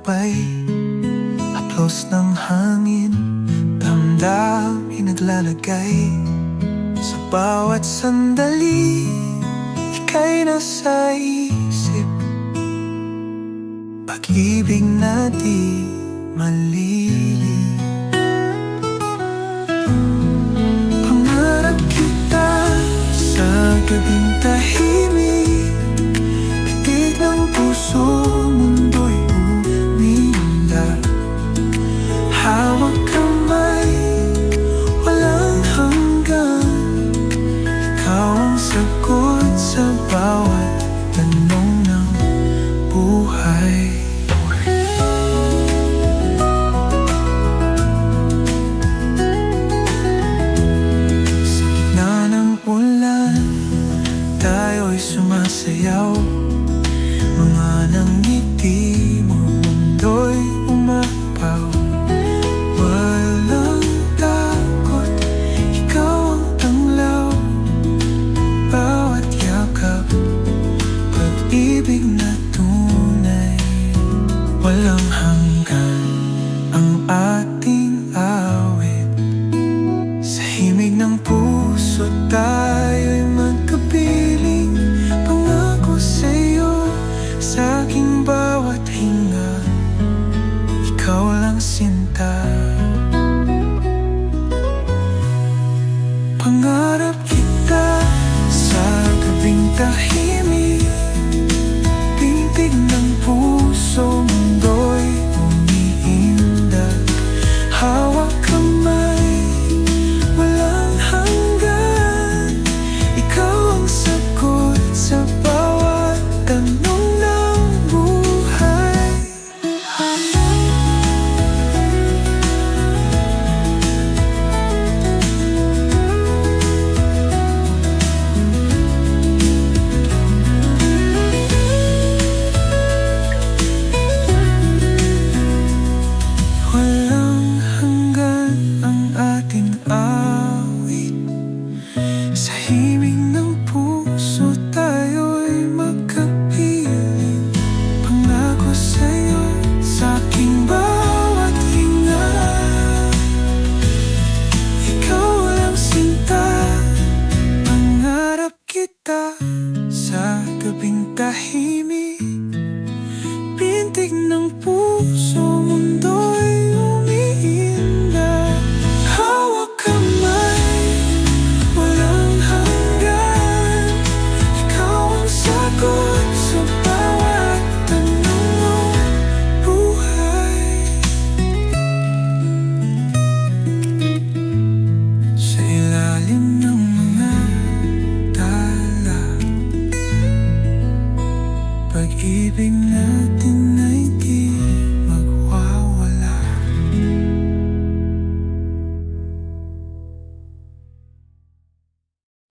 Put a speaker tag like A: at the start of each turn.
A: sabay haplos ng hangin, damdamin naglalagay. Sa bawat sandali, ika'y nasa isip. Pag-ibig na di malili. Pangarap kita sa gabing tahimik, titig ng puso, mundo'y umiinda. Hawak kamay, walang hanggan. Ikaw ang sagot sa bawat tanong ng buhay. Sa gitna ng ulan, tayo'y sumasayaw. Mga nangiti mo, mundo'y umapaw. Walang takot, ikaw ang tanglaw. Bawat yakap, pag-ibig na tunay. Walang hanggan ang ating awit. Sa himig ng puso tayo'y magkapiling. Pangako sa'yo, sa aking bawat hinga, ikaw lang sinta. Pangarap kita sa gabing tahimik, tintig ng puso, mundo'y umiinda. Hawak kamay, walang hanggan. Ikaw ang sagot sa bawat tanong ng buhay. Walang hanggan ang ating awit. Sa himig ng puso tayo'y magkapiling. Pangako sa'yo, sa aking bawat hinga, ikaw lang sinta. Pangarap kita sa gabing tahimik, pintig ng puso, mundo'y umiinda. Hawak kamay, walang hanggan. Ikaw ang sagot sa bawat tanong ng buhay. Sa ilalim ng mga tala, pag-ibig na